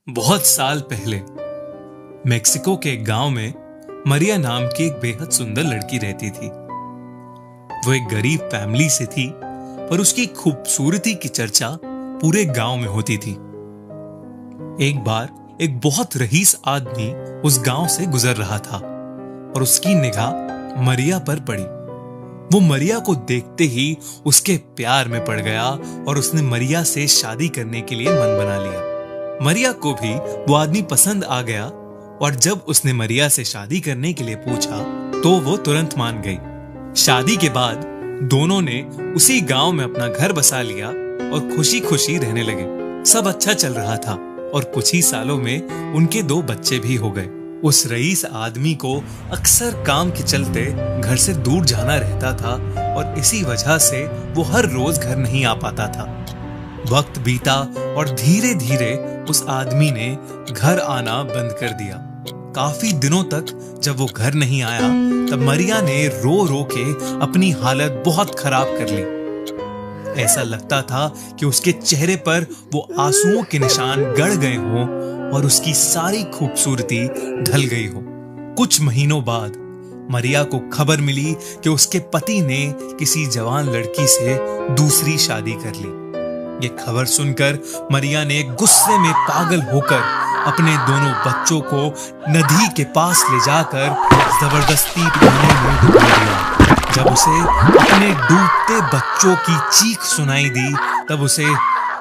बहुत साल पहले मेक्सिको के एक गांव में मरिया नाम की एक बेहद सुंदर लड़की रहती थी। वो एक गरीब फैमिली से थी, पर उसकी खूबसूरती की चर्चा पूरे गांव में होती थी। एक बार एक बहुत रईस आदमी उस गांव से गुजर रहा था और उसकी निगाह मरिया पर पड़ी। वो मरिया को देखते ही उसके प्यार में पड़ गया और उसने मरिया से शादी करने के लिए मन बना लिया। मरिया को भी वो आदमी पसंद आ गया और जब उसने मरिया से शादी करने के लिए पूछा तो वो तुरंत मान गई। शादी के बाद दोनों ने उसी गांव में अपना घर बसा लिया और खुशी खुशी रहने लगे। सब अच्छा चल रहा था और कुछ ही सालों में उनके 2 बच्चे भी हो गए। उस रईस आदमी को अक्सर काम के चलते घर से दूर जाना रहता था और इसी वजह से वो हर रोज घर नहीं आ पाता था। वक्त बीता और धीरे धीरे उस आदमी ने घर आना बंद कर दिया। काफी दिनों तक जब वो घर नहीं आया तब मरिया ने रो रो के अपनी हालत बहुत खराब कर ली। ऐसा लगता था कि उसके चेहरे पर वो आंसुओं के निशान गड़ गए हों और उसकी सारी खूबसूरती ढल गई हो। कुछ महीनों बाद मरिया को खबर मिली कि उसके पति ने किसी जवान लड़की से दूसरी शादी कर ली। ये खबर सुनकर मरिया ने गुस्से में पागल होकर अपने दोनों बच्चों को नदी के पास ले जाकर जबरदस्ती पानी में डुबा दिया। जब उसे अपने डूबते बच्चों की चीख सुनाई दी तब उसे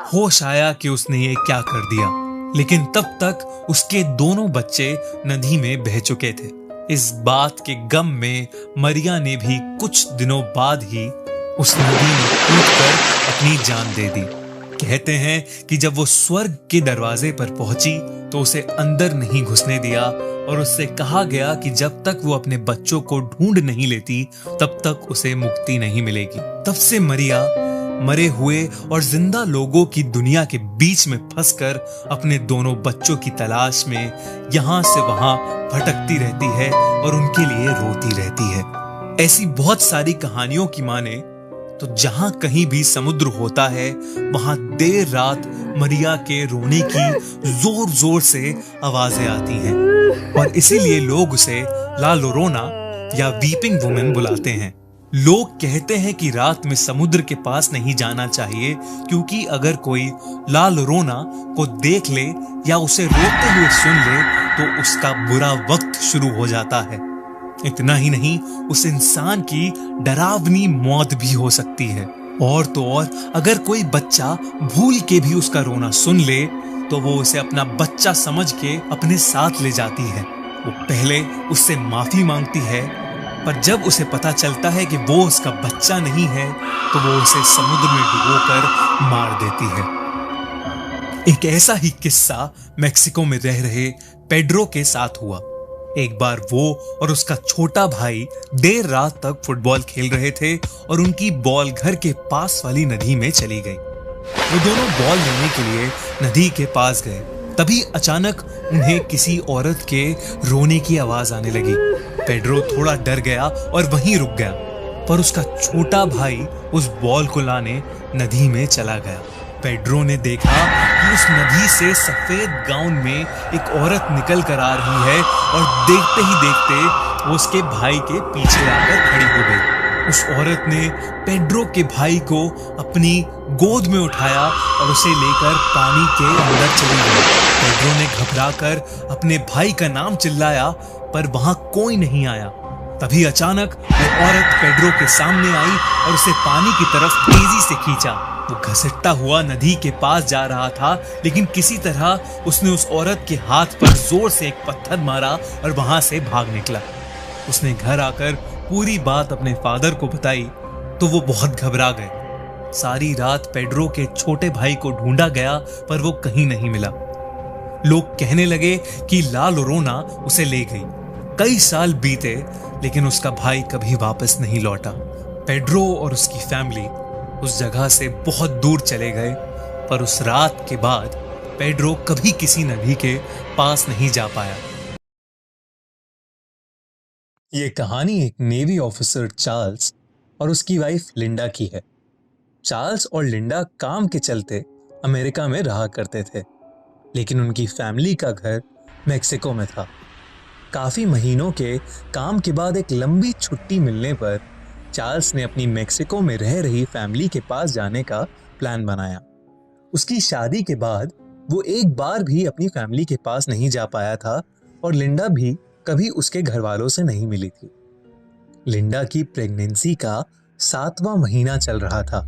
होश आया कि उसने ये क्या कर दिया, लेकिन तब तक उसके दोनों बच्चे नदी में बह चुके थे। इस बात के गम में मरिया ने भी कुछ दिनों बाद ही उस नदी में कूदकर अपनी जान दे दी। कहते हैं कि जब वो स्वर्ग के दरवाजे पर पहुंची तो उसे अंदर नहीं घुसने दिया और उससे कहा गया कि जब तक वो अपने बच्चों को ढूंढ नहीं लेती तब तक उसे मुक्ति नहीं मिलेगी। तब से मरिया मरे हुए और जिंदा लोगों की दुनिया के बीच में फंसकर अपने दोनों बच्चों की तलाश में यहां से वहां भटकती रहती है और उनके लिए रोती रहती है। ऐसी बहुत सारी कहानियों की माने तो जहां कहीं भी समुद्र होता है वहां देर रात मरिया के रोने की जोर जोर से आवाजें आती हैं और इसीलिए लोग उसे ला लोरोना या वीपिंग वुमेन बुलाते हैं। लोग कहते हैं कि रात में समुद्र के पास नहीं जाना चाहिए क्योंकि अगर कोई ला लोरोना को देख ले या उसे रोते हुए सुन ले तो उसका बुरा वक्त शुरू हो जाता है। इतना ही नहीं, उस इंसान की डरावनी मौत भी हो सकती है। और तो और अगर कोई बच्चा भूल के भी उसका रोना सुन ले तो वो उसे अपना बच्चा समझ के अपने साथ ले जाती है। वो पहले उससे माफी मांगती है, पर जब उसे पता चलता है कि वो उसका बच्चा नहीं है तो वो उसे समुद्र में डुबोकर मार देती है। एक ऐसा ही किस्सा मेक्सिको में रह रहे पेड्रो के साथ हुआ। एक बार वो और उसका छोटा भाई देर रात तक फुटबॉल खेल रहे थे और उनकी बॉल घर के पास वाली नदी में चली गई। वो दोनों बॉल लेने के लिए नदी के पास गए। तभी अचानक उन्हें किसी औरत के रोने की आवाज आने लगी। पेड्रो थोड़ा डर गया और वहीं रुक गया, पर उसका छोटा भाई उस बॉल को लाने नदी में चला गया। पेड्रो ने देखा कि उस नदी से सफेद गाउन में एक औरत निकल कर आ रही है और देखते ही देखते वो उसके भाई के पीछे आकर खड़ी हो गई। उस औरत ने पेड्रो के भाई को अपनी गोद में उठाया और उसे लेकर पानी के अंदर चली गई। पेड्रो ने घबराकर अपने भाई का नाम चिल्लाया, पर वहां कोई नहीं आया। तभी अचानक वो औरत पेड्रो के सामने आई और उसे पानी की तरफ तेजी से खींचा। वो घसीटता हुआ नदी के पास जा रहा था, लेकिन किसी तरह उसने उस औरत के हाथ पर जोर से एक पत्थर मारा और वहां से भाग निकला। उसने घर आकर पूरी बात अपने फादर को बताई तो वो बहुत घबरा गए। सारी रात पेड्रो के छोटे भाई को ढूंढा गया, पर वो कहीं नहीं मिला। लोग कहने लगे कि ला लोरोना उसे ले गई। कई साल बीते, लेकिन उसका भाई कभी वापस नहीं लौटा। पेड्रो और उसकी फैमिली उस जगह से बहुत दूर चले गए, पर उस रात के बाद पेड्रो कभी किसी नदी के पास नहीं जा पाया। ये कहानी एक नेवी ऑफिसर चार्ल्स और उसकी वाइफ लिंडा की है। चार्ल्स और लिंडा काम के चलते अमेरिका में रहा करते थे। लेकिन उनकी फैमिली का घर मेक्सिको में था। काफी महीनों के काम के बाद एक लंबी छुट्टी मिलने पर चार्ल्स ने अपनी मेक्सिको में रह रही फैमिली के पास जाने का प्लान बनाया। उसकी शादी के बाद वो एक बार भी अपनी फैमिली के पास नहीं जा पाया था और लिंडा भी कभी उसके घर वालों से नहीं मिली थी। लिंडा की प्रेगनेंसी का 7वां महीना चल रहा था।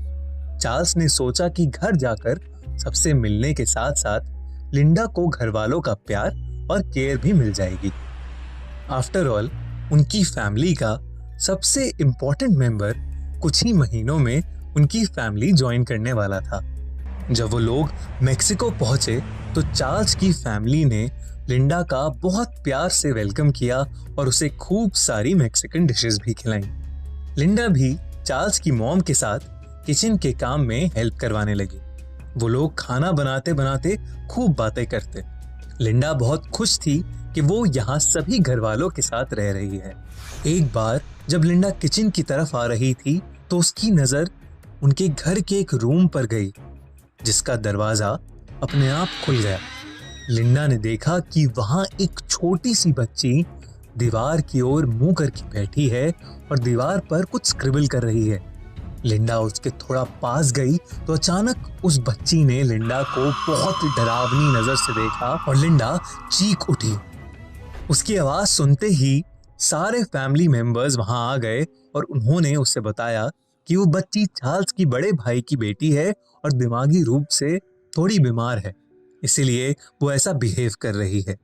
चार्ल्स ने सोचा कि घर जाकर सबसे मिलने के साथ साथ लिंडा को घर वालों का प्यार और केयर भी मिल जाएगी। आफ्टर ऑल उनकी फैमिली का सबसे इम्पोर्टेंट मेंबर कुछ ही महीनों में उनकी फैमिली ज्वाइन करने वाला था। जब वो लोग मेक्सिको पहुंचे तो चार्ल्स की फैमिली ने लिंडा का बहुत प्यार से वेलकम किया और उसे खूब सारी मेक्सिकन डिशेस भी खिलाईं। लिंडा भी चार्ल्स की मॉम के साथ किचन के काम में हेल्प करवाने लगी। वो लोग खाना बनाते बनाते खूब बातें करते। लिंडा बहुत खुश थी कि वो यहाँ सभी घर वालों के साथ रह रही है। एक बार जब लिंडा किचन की तरफ आ रही थी तो उसकी नजर उनके घर के एक रूम पर गई, जिसका दरवाजा अपने आप खुल गया। लिंडा ने देखा कि वहां एक छोटी सी बच्ची दीवार की ओर मुंह करके बैठी है और दीवार पर कुछ स्क्रिबल कर रही है। लिंडा उसके थोड़ा पास गई तो अचानक उस बच्ची ने लिंडा को बहुत डरावनी नजर से देखा और लिंडा चीख उठी। उसकी आवाज सुनते ही सारे फैमिली मेंबर्स वहां आ गए और उन्होंने उससे बताया कि वो बच्ची चार्ल्स की बड़े भाई की बेटी है और दिमागी रूप से थोड़ी बीमार है, इसीलिए वो ऐसा बिहेव कर रही है।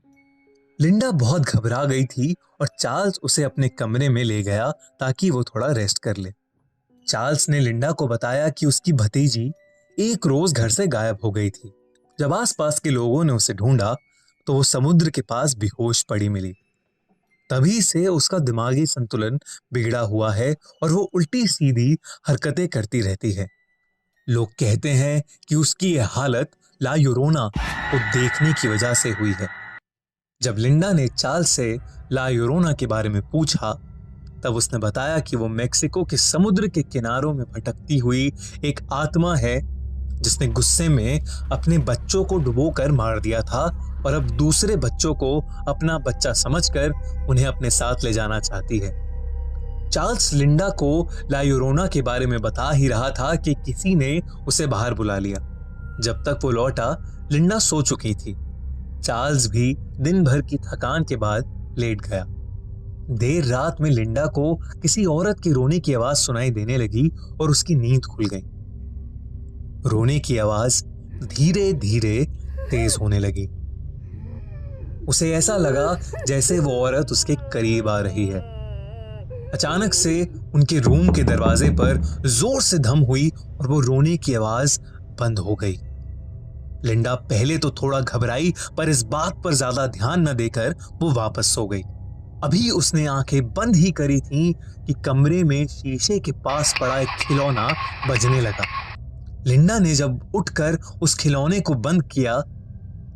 लिंडा बहुत घबरा गई थी और चार्ल्स उसे अपने कमरे में ले गया ताकि वो थोड़ा रेस्ट कर ले। चार्ल्स ने लिंडा को बताया कि उसकी भतीजी एक रोज घर से गायब हो गई थी। जब आसपास के लोगों ने उसे ढूंढा तो वो समुद्र के पास बेहोश पड़ी मिली। तभी से उसका दिमागी संतुलन बिगड़ा हुआ है और वो उल्टी सीधी हरकतें करती रहती है। लोग कहते हैं कि उसकी यह हालत ला यूरोना को देखने की वजह से हुई है। जब लिंडा ने चार्ल्स से ला यूरोना के बारे में पूछा तब उसने बताया कि वो मेक्सिको के समुद्र के किनारों में भटकती हुई एक आत्मा है जिसने गुस्से में अपने बच्चों को डुबोकर मार दिया था और अब दूसरे बच्चों को अपना बच्चा समझकर उन्हें अपने साथ ले जाना चाहती है। चार्ल्स लिंडा को ला यूरोना के बारे में बता ही रहा था कि किसी ने उसे बाहर बुला लिया। जब तक वो लौटा लिंडा सो चुकी थी। चार्ल्स भी दिन भर की थकान के बाद लेट गया। देर रात में लिंडा को किसी औरत के रोने की आवाज सुनाई देने लगी और उसकी नींद खुल गई। रोने की आवाज धीरे धीरे तेज होने लगी। उसे ऐसा लगा जैसे वो औरत उसके करीब आ रही है। अचानक से उनके रूम के दरवाजे पर जोर से धम हुई और वो रोने की आवाज बंद हो गई। लिंडा पहले तो थोड़ा घबराई पर इस बात पर ज्यादा ध्यान न देकर वो वापस सो गई। अभी उसने आंखें बंद ही करी थीं कि कमरे में शीशे के पास पड़ा एक खिलौना बजने लगा। लिंडा ने जब उठकर उस खिलौने को बंद किया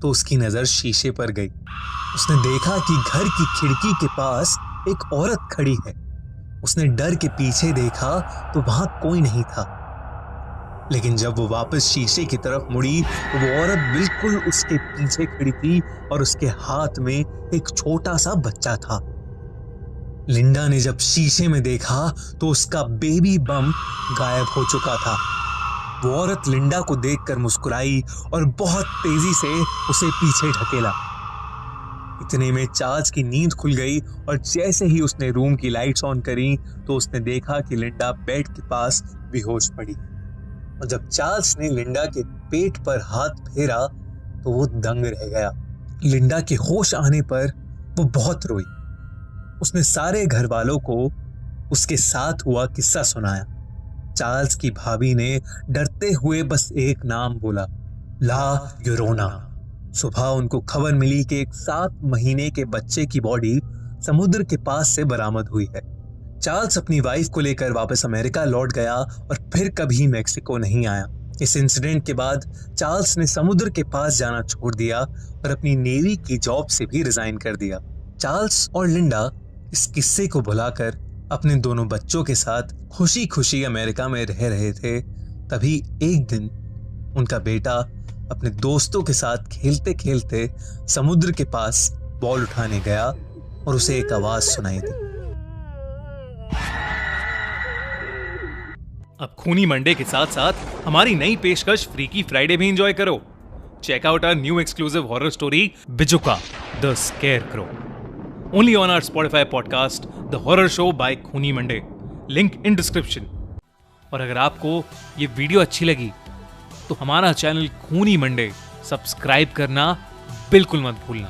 तो उसकी नजर शीशे पर गई। उसने देखा कि घर की खिड़की के पास एक औरत खड़ी है। उसने डर के पीछे देखा तो वहां कोई नहीं था, लेकिन जब वो वापस शीशे की तरफ मुड़ी तो वो औरत बिल्कुल उसके पीछे खड़ी थी और उसके हाथ में एक छोटा सा बच्चा था। लिंडा ने जब शीशे में देखा तो उसका बेबी बम गायब हो चुका था। वो औरत लिंडा को देखकर मुस्कुराई और बहुत तेजी से उसे पीछे ढकेला। इतने में चार्ल्स की नींद खुल गई और जैसे ही उसने रूम की लाइट्स ऑन करी तो उसने देखा कि लिंडा बेड के पास बेहोश पड़ी। और जब चार्ल्स ने लिंडा के पेट पर हाथ फेरा तो वो दंग रह गया। लिंडा के होश आने पर वो बहुत रोई। उसने सारे घर वालों को उसके साथ हुआ किस्सा सुनाया। चार्ल्स की भाभी ने डरते हुए बस एक नाम बोला, ला यूरोना। सुबह उनको खबर मिली कि एक 7 महीने के बच्चे की बॉडी समुद्र के पास से बरामद हुई है। चार्ल्स अपनी वाइफ को लेकर वापस अमेरिका लौट गया और फिर कभी मेक्सिको नहीं आया। इस इंसिडेंट के बाद चार्ल्स ने समुद्र के पास जाना छोड़ दिया और अपनी नेवी की जॉब से भी रिजाइन कर दिया। चार्ल्स और लिंडा इस किस्से को भुलाकर अपने दोनों बच्चों के साथ खुशी खुशी अमेरिका में रह रहे थे। तभी एक दिन उनका बेटा अपने दोस्तों के साथ खेलते खेलते समुद्र के पास बॉल उठाने गया और उसे एक आवाज सुनाई दी। अब खूनी मंडे के साथ साथ हमारी नई पेशकश फ्रीकी फ्राइडे भी एंजॉय करो। Check out our new exclusive horror story Bijuka the scarecrow, only on our Spotify podcast the horror show by Khooni Monday, link in description. और अगर आपको ये वीडियो अच्छी लगी तो हमारा चैनल खूनी मंडे सब्सक्राइब करना बिल्कुल मत भूलना।